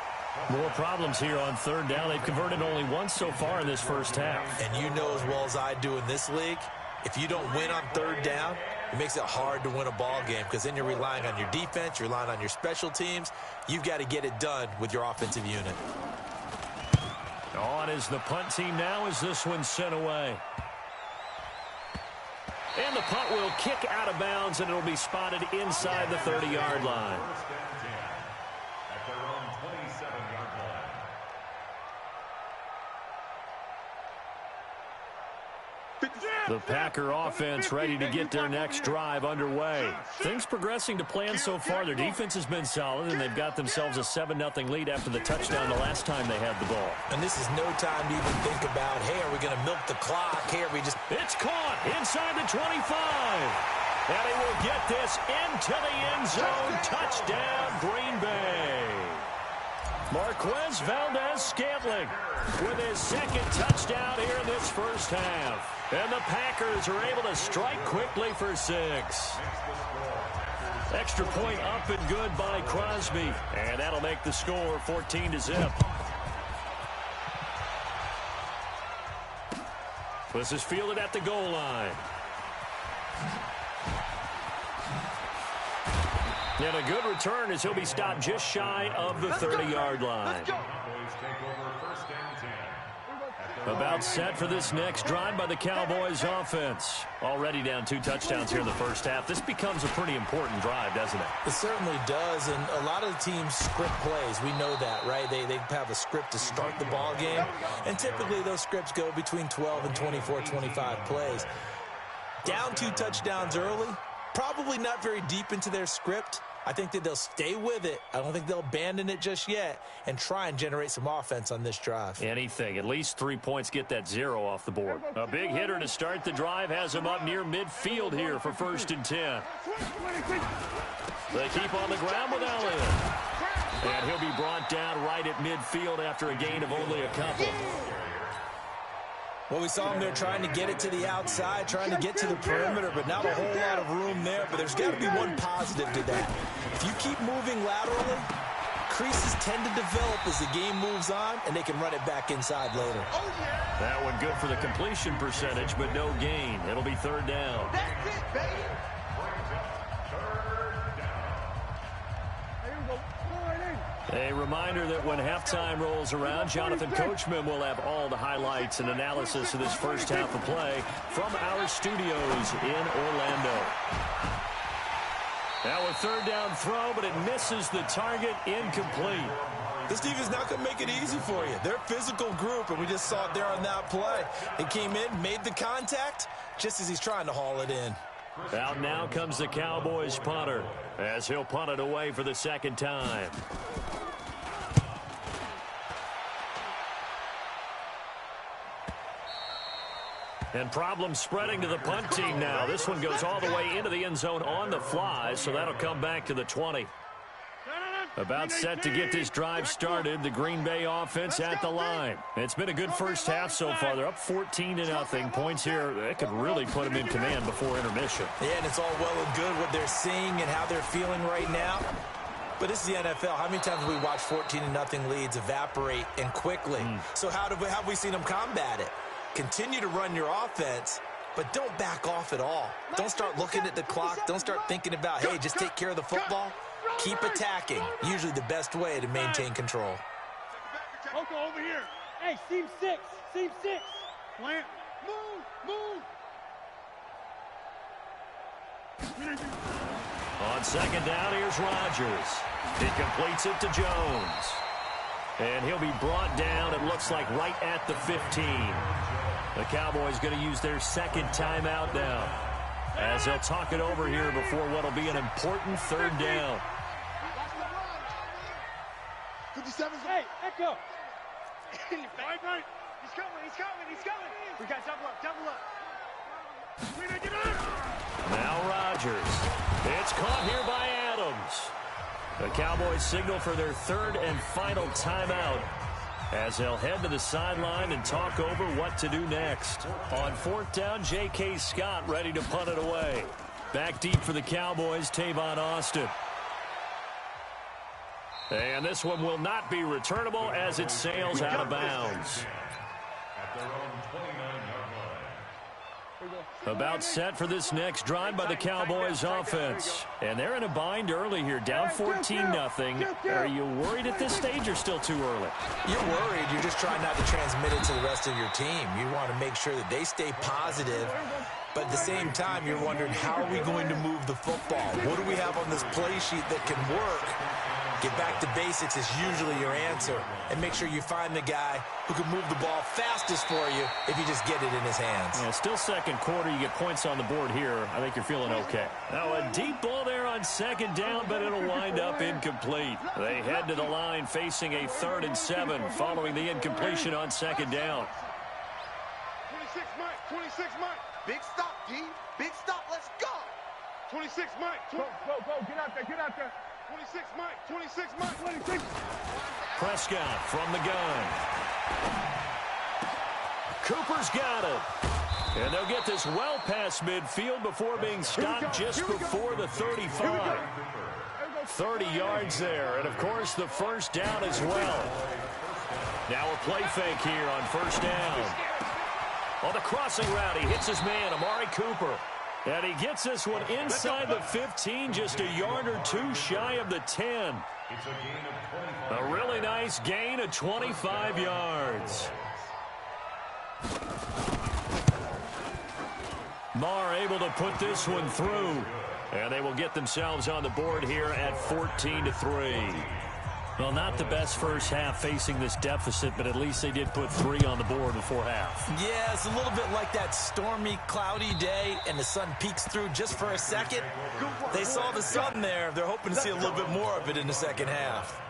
More problems here on 3rd down. They've converted only once so far in this first half. And you know as well as I do in this league, if you don't win on 3rd down, it makes it hard to win a ball game because then you're relying on your defense, you're relying on your special teams. You've got to get it done with your offensive unit. On is the punt team now as this one's sent away. And the punt will kick out of bounds, and it'll be spotted inside the 30-yard line. At their own 27-yard line. The Packer offense ready to get their next drive underway. Things progressing to plan so far. Their defense has been solid, and they've got themselves a 7-0 lead after the touchdown the last time they had the ball. And this is no time to even think about, hey, are we going to milk the clock? Hey, are we just... It's caught inside the 25. And he will get this into the end zone. Touchdown, Green Bay. Marquez Valdez-Scantling with his 2nd touchdown here in this first half. And the Packers are able to strike quickly for 6. Extra point up and good by Crosby. And that'll make the score 14-0. This is fielded at the goal line. And a good return as he'll be stopped just shy of the 30-yard line. About set for this next drive by the Cowboys offense. Already down 2 touchdowns here in the first half. This becomes a pretty important drive, doesn't it? It certainly does, and a lot of the teams script plays. We know that, right? They have a script to start the ball game, and typically those scripts go between 12 and 24, 25 plays. Down 2 touchdowns early, probably not very deep into their script. I think that they'll stay with it. I don't think they'll abandon it just yet and try and generate some offense on this drive. Anything. At least 3 points, get that 0 off the board. A big hitter to start the drive has him up near midfield here for 1st and 10. They keep on the ground with Elliott. And he'll be brought down right at midfield after a gain of only a couple. Well, we saw him there trying to get it to the outside, trying to get to the perimeter, but not a whole lot of room there. But there's got to be one positive to that. If you keep moving laterally, creases tend to develop as the game moves on, and they can run it back inside later. Oh, yeah. That one good for the completion percentage, but no gain. It'll be third down. That's it, baby. A reminder that when halftime rolls around, Jonathan Coachman will have all the highlights and analysis of this first half of play from our studios in Orlando. Now a third down throw, but it misses the target, incomplete. This defense is not going to make it easy for you. They're a physical group, and we just saw it there on that play. He came in, made the contact, just as he's trying to haul it in. Out now comes the Cowboys punter, as he'll punt it away for the second time. And problems spreading to the punt team now. This one goes all the way into the end zone on the fly, so that'll come back to the 20. About set to get this drive started, the Green Bay offense at the line. It's been a good first half so far. They're up 14-0. Points here, that could really put them in command before intermission. Yeah, and it's all well and good what they're seeing and how they're feeling right now. But this is the NFL. How many times have we watched 14-0 leads evaporate and quickly? So how have we seen them combat it? Continue to run your offense, but don't back off at all. Don't start looking at the clock. Don't start thinking about, hey, just take care of the football. Keep attacking. Usually the best way to maintain control. Coco, over here. Hey, seam 6. Seam 6. Plant. Move. On second down, here's Rodgers. He completes it to Jones. And he'll be brought down, it looks like, right at the 15. The Cowboys going to use their second timeout now, as they'll talk it over here before what will be an important third down. 57. Hey, Echo. Right. He's coming. We got double up. Now Rodgers. It's caught here by Adams. The Cowboys signal for their third and final timeout, as they'll head to the sideline and talk over what to do next. On fourth down, J.K. Scott ready to punt it away. Back deep for the Cowboys, Tavon Austin. And this one will not be returnable as it sails out of bounds. At their own 29-yard line. About set for this next drive by the Cowboys offense. And they're in a bind early here, down 14-0. Are you worried at this stage or still too early? You're worried. You're just trying not to transmit it to the rest of your team. You want to make sure that they stay positive. But at the same time, you're wondering, how are we going to move the football? What do we have on this play sheet that can work? Get back to basics is usually your answer. And make sure you find the guy who can move the ball fastest for you if you just get it in his hands. Yeah, still second quarter. You get points on the board here. I think you're feeling okay. Now a deep ball there on second down, but it'll wind up incomplete. They head to the line facing a 3rd and 7 following the incompletion on second down. 26 Mike. Big stop, G. Big stop. Let's go. 26 Mike. Go. Get out there. 26 Mike. Prescott from the gun. Cooper's got it. And they'll get this well past midfield before being stopped just before the 35. 30 yards there. And, of course, the first down as well. Now a play fake here on first down. On the crossing route, he hits his man, Amari Cooper. And he gets this one inside the 15, just a yard or two shy of the 10. It's a gain of 25. A really nice gain of 25 yards. Marr able to put this one through. And they will get themselves on the board here at 14-3. Well, not the best first half facing this deficit, but at least they did put 3 on the board before half. Yeah, it's a little bit like that stormy, cloudy day, and the sun peeks through just for a second. They saw the sun there. They're hoping to see a little bit more of it in the second half.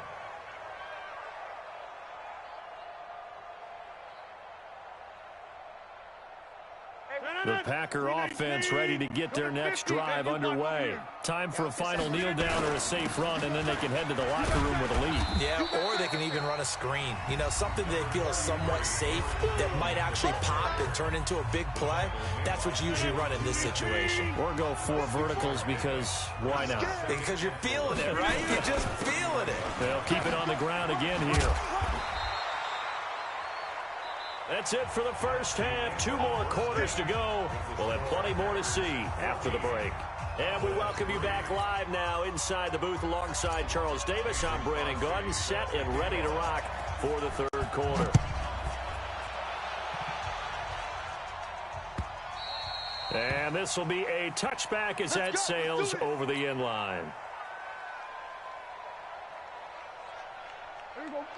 The Packer offense ready to get their next drive underway. Time for a final kneel down or a safe run, and then they can head to the locker room with a lead. Yeah, or they can even run a screen. You know, something they feel is somewhat safe that might actually pop and turn into a big play. That's what you usually run in this situation. Or go 4 verticals because why not? Because you're feeling it, right? You're just feeling it. They'll keep it on the ground again here. That's it for the first half. 2 more quarters to go. We'll have plenty more to see after the break. And we welcome you back live now inside the booth alongside Charles Davis. I'm Brandon Gunn, set and ready to rock for the third quarter. And this will be a touchback as that sails over the end line.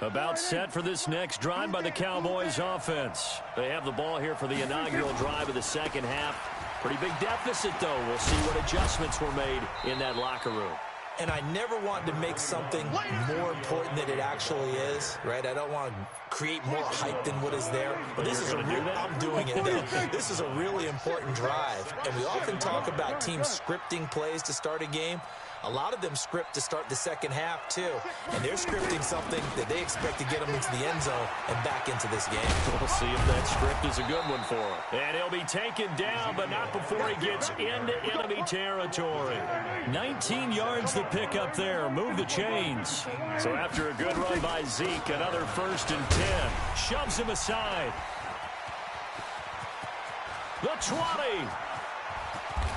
About set for this next drive by the Cowboys offense. They have the ball here for the inaugural drive of the second half. Pretty big deficit, though. We'll see what adjustments were made in that locker room. And I never want to make something more important than it actually is, right? I don't want to create more hype than what is there. But this is I'm doing it, though. This is a really important drive. And we often talk about teams scripting plays to start a game. A lot of them script to start the second half, too. And they're scripting something that they expect to get them into the end zone and back into this game. We'll see if that script is a good one for him. And he'll be taken down, but not before he gets into enemy territory. 19 yards the pick up there. Move the chains. So after a good run by Zeke, another 1st and 10. Shoves him aside. The 20.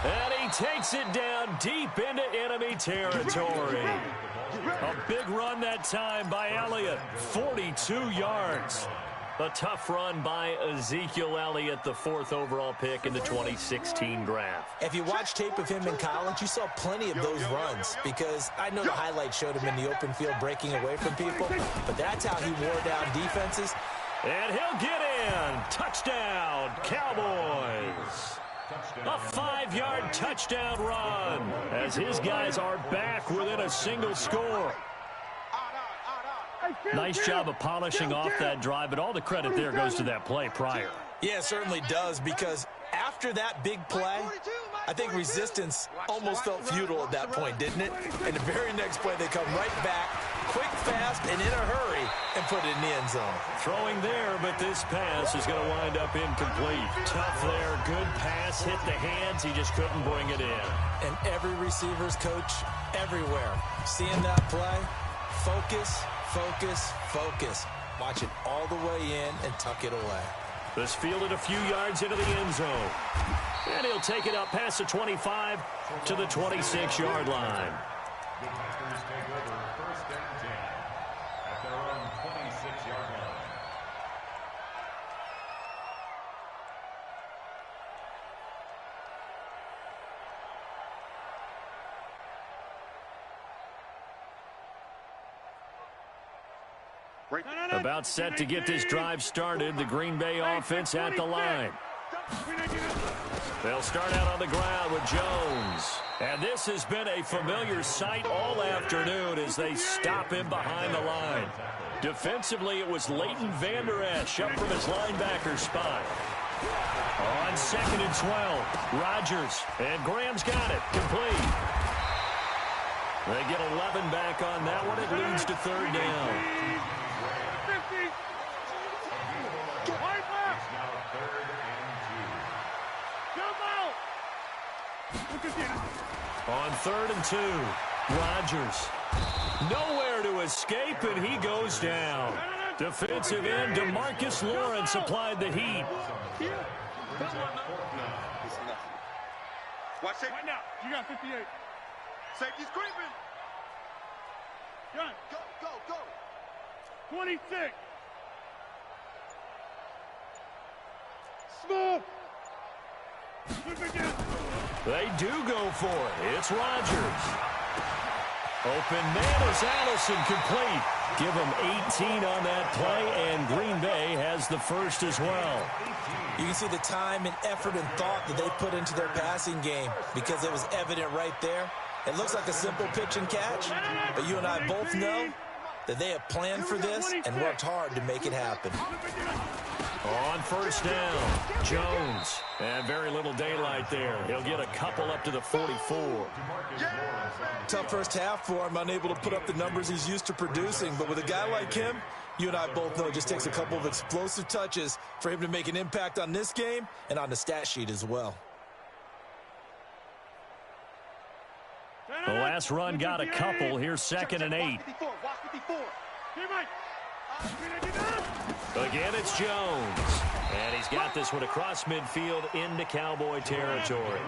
And he takes it down deep into enemy territory. A big run that time by Elliott. 42 yards. A tough run by Ezekiel Elliott, the 4th overall pick in the 2016 draft. If you watch tape of him in college, you saw plenty of those runs because I know the highlight showed him in the open field breaking away from people, but that's how he wore down defenses. And he'll get in. Touchdown, Cowboys. A 5-yard touchdown run as his guys are back within a single score. Nice job of polishing off that drive, but all the credit there goes to that play prior. Yeah, it certainly does, because after that big play, I think resistance almost felt futile at that point, didn't it? And the very next play, they come right back, quick, fast, and in a hurry, and put it in the end zone. Throwing there, but this pass is going to wind up incomplete. Tough there, good pass, hit the hands, he just couldn't bring it in. And every receiver's coach everywhere, seeing that play, focus, focus, focus. Watch it all the way in and tuck it away. This fielded a few yards into the end zone. And he'll take it up past the 25 to the 26-yard line. The Packers take over 1st and 10 at their own 26-yard line. About set to get this drive started. The Green Bay offense at the line. They'll start out on the ground with Jones. And this has been a familiar sight all afternoon as they stop him behind the line. Defensively, it was Leighton Vander Esch up from his linebacker spot. On 2nd and 12, Rodgers. And Graham's got it. Complete. They get 11 back on that one. It leads to 3rd down. On 3rd and 2, Rodgers. Nowhere to escape, and he goes down. Defensive end DeMarcus Lawrence applied the heat. Watch it. Right now, you got 58. Safety's creeping. Gun. Go, go, go. 26. Small. They do go for it. It's Rodgers. Open man is Allison, complete. Give them 18 on that play, and Green Bay has the first as well. You can see the time and effort and thought that they put into their passing game because it was evident right there. It looks like a simple pitch and catch, but you and I both know that they have planned for this and worked hard to make it happen. On first down, Jones. And very little daylight there. He'll get a couple up to the 44. Tough first half for him, unable to put up the numbers he's used to producing. But with a guy like him, you and I both know it just takes a couple of explosive touches for him to make an impact on this game and on the stat sheet as well. The last run got a couple. Here's 2nd and 8. Again, it's Jones. And he's got this one across midfield into Cowboy territory.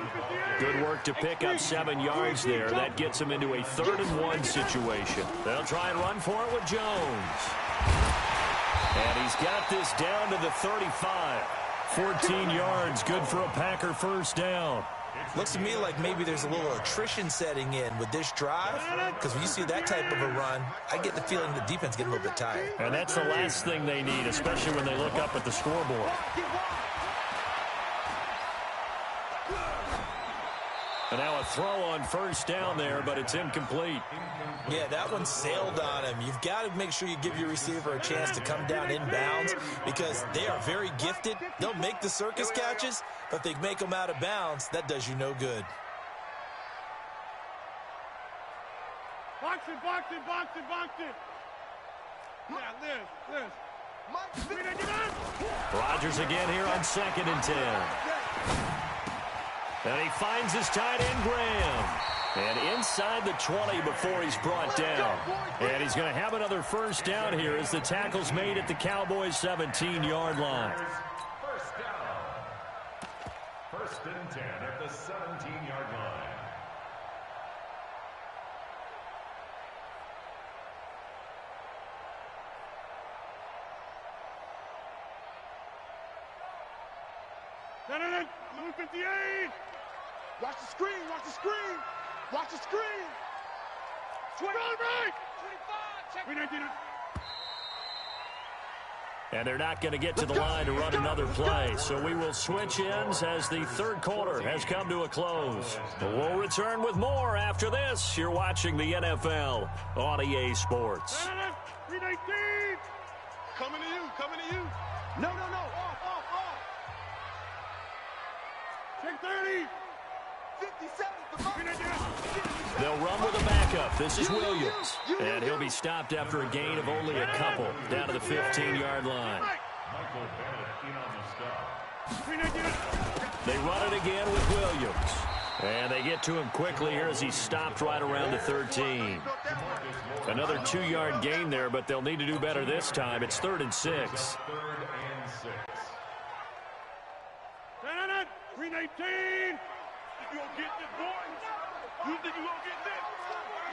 Good work to pick up 7 yards there. That gets him into a 3rd and 1 situation. They'll try and run for it with Jones. And he's got this down to the 35. 14 yards, good for a Packer first down. Looks to me like maybe there's a little attrition setting in with this drive, because when you see that type of a run, I get the feeling the defense getting a little bit tired. And that's the last thing they need, especially when they look up at the scoreboard. And now a throw on first down there, but it's incomplete. Yeah, that one sailed on him. You've got to make sure you give your receiver a chance to come down inbounds because they are very gifted. They'll make the circus catches, but if they make them out of bounds, that does you no good. Box it, box it, box it, box it. Yeah, Liz. Rodgers again here on 2nd and 10. And he finds his tight end, Graham. And inside the 20 before he's brought down. And he's going to have another first down here as the tackle's made at the Cowboys' 17-yard line. First down. 1st and 10 at the 17-yard line. Number 58. Watch the screen, watch the screen. Watch the screen. 20. Right. 25. Check. And they're not going to get to the line to run another play. So we will switch ends as the 3rd quarter has come to a close. We'll return with more after this. You're watching the NFL on EA Sports. 319. Coming to you, coming to you. No. Off. Check 30. 57. They'll run with a backup. This is Williams. And he'll be stopped after a gain of only a couple down to the 15-yard line. Michael Bennett in on the stop. They run it again with Williams. And they get to him quickly here as he's stopped right around the 13. Another 2-yard gain there, but they'll need to do better this time. It's 3rd and 6. 3rd and 6. 319. You gonna get this, boy? You think you gonna get this?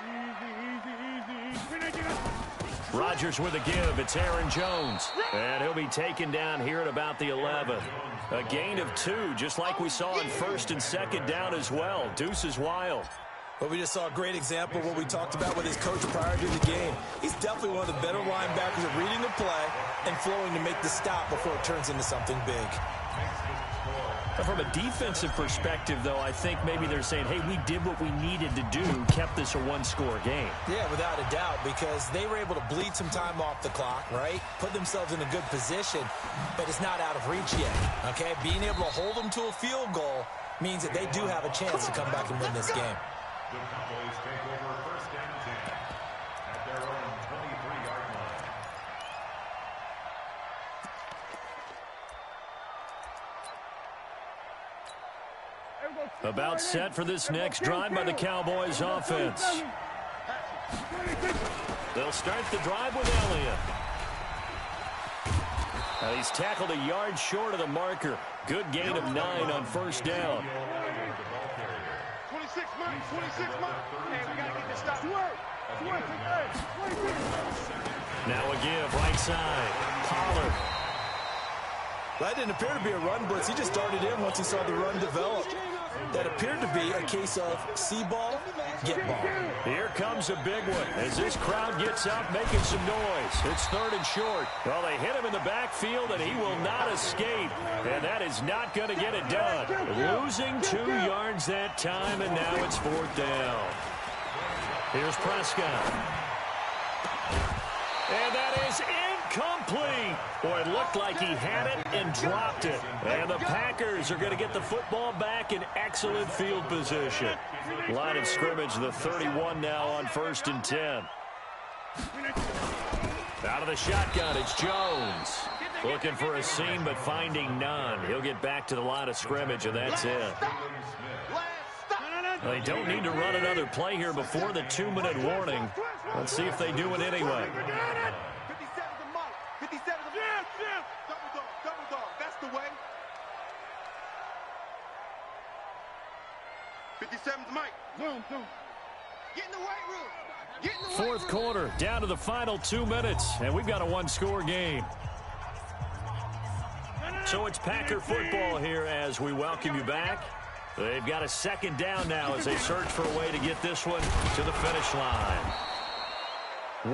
Easy. Rodgers with a give. It's Aaron Jones. And he'll be taken down here at about the 11. A gain of 2, just like we saw on 1st and 2nd down as well. Deuce is wild. Well, we just saw a great example of what we talked about with his coach prior to the game. He's definitely one of the better linebackers at reading the play and flowing to make the stop before it turns into something big. From a defensive perspective, though, I think maybe they're saying, hey, we did what we needed to do, kept this a one-score game. Yeah, without a doubt, because they were able to bleed some time off the clock, right? Put themselves in a good position, but it's not out of reach yet, okay? Being able to hold them to a field goal means that they do have a chance to come back and win this game. The Cowboys take over 1st and 10 at their own 23-yard line. About set for this next drive by the Cowboys offense. They'll start the drive with Elliott. Now he's tackled a yard short of the marker. Good gain of 9 on 1st down. 26 months. Hey, we gotta get this stop. Now a give right side. Pollard. That didn't appear to be a run blitz. He just darted in once he saw the run develop. That appeared to be a case of see ball, get ball. Here comes a big one as this crowd gets up making some noise. It's 3rd and short. Well, they hit him in the backfield, and he will not escape. And that is not going to get it done. Losing 2 yards that time, and now it's 4th down. Here's Prescott. is incomplete. Boy, it looked like he had it and dropped it. And the Packers are going to get the football back in excellent field position. Line of scrimmage, the 31 now on 1st and 10. Out of the shotgun, it's Jones. Looking for a seam, but finding none. He'll get back to the line of scrimmage, and that's it. They don't need to run another play here before the 2-minute warning. Let's see if they do it anyway. 57's the mark. 57's the mark. Double dog. That's the way. 57's Mike. Get in the weight room. Get in the weight room. Fourth quarter, down to the final 2 minutes, and we've got a one-score game. So it's Packer football here as we welcome you back. They've got a second down now as they search for a way to get this one to the finish line.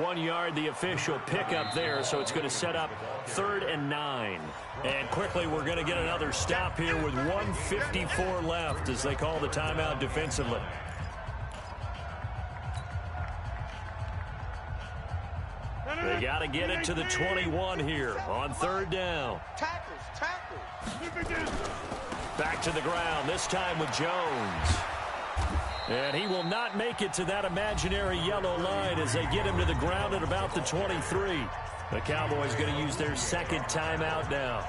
1 yard, the official pickup there, so it's going to set up 3rd and 9. And quickly, we're going to get another stop here with 1:54 left as they call the timeout defensively. They got to get it to the 21 here on 3rd down. Tackles. Back to the ground, this time with Jones. And he will not make it to that imaginary yellow line as they get him to the ground at about the 23. The Cowboys going to use their second timeout now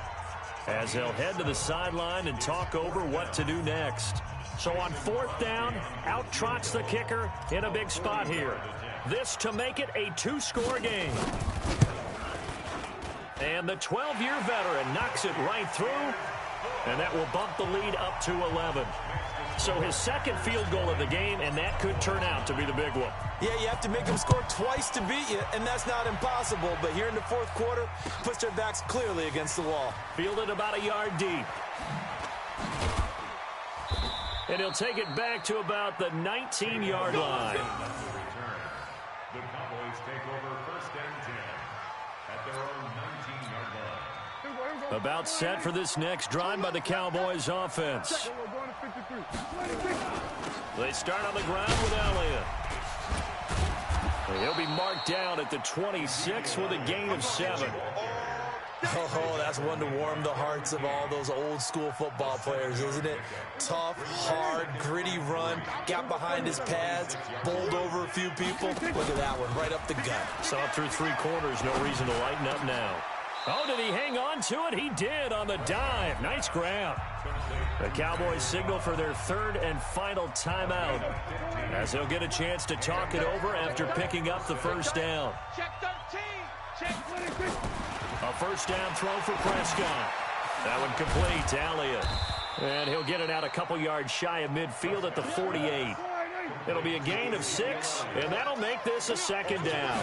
as they'll head to the sideline and talk over what to do next. So on 4th down, out trots the kicker in a big spot here. This to make it a 2-score game. And the 12-year veteran knocks it right through, and that will bump the lead up to 11. So his second field goal of the game, and that could turn out to be the big one. Yeah, you have to make them score twice to beat you, and that's not impossible. But here in the 4th quarter, puts their backs clearly against the wall. Fielded about a yard deep. And he'll take it back to about the 19-yard line. The Cowboys take over 1st and 10 at their own 19-yard line. About set for this next drive by the Cowboys offense. They start on the ground with Elliott. And he'll be marked down at the 26 with a gain of 7. Oh, that's one to warm the hearts of all those old school football players, isn't it? Tough, hard, gritty run, got behind his pads, bowled over a few people. Look at that one, right up the gut. Saw it through 3 quarters, no reason to lighten up now. Oh, did he hang on to it? He did on the dive. Nice grab. The Cowboys signal for their 3rd and final timeout as they'll get a chance to talk it over after picking up the 1st down. Check 13. Check 26. A 1st down throw for Prescott. That one complete to Elliott. And he'll get it out a couple yards shy of midfield at the 48. It'll be a gain of 6, and that'll make this a 2nd down.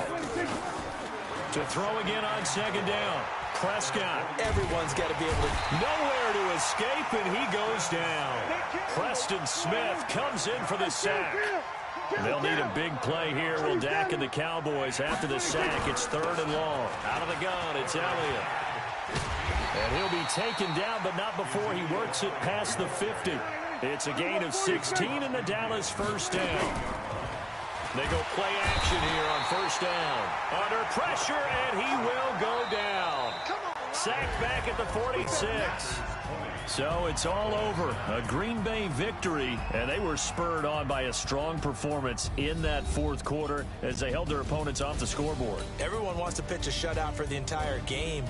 To throw again on 2nd down. Prescott. Everyone's got to be able to... Nowhere to escape, and he goes down. Preston Smith comes in for the sack. They'll need a big play here. Will Dak and the Cowboys after the sack. It's 3rd and long. Out of the gun, it's Elliott. And he'll be taken down, but not before he works it past the 50. It's a gain of 16 in the Dallas 1st down. They go play action here on 1st down. Under pressure, and he will go down. Sacked back at the 46. So it's all over. A Green Bay victory, and they were spurred on by a strong performance in that 4th quarter as they held their opponents off the scoreboard. Everyone wants to pitch a shutout for the entire game.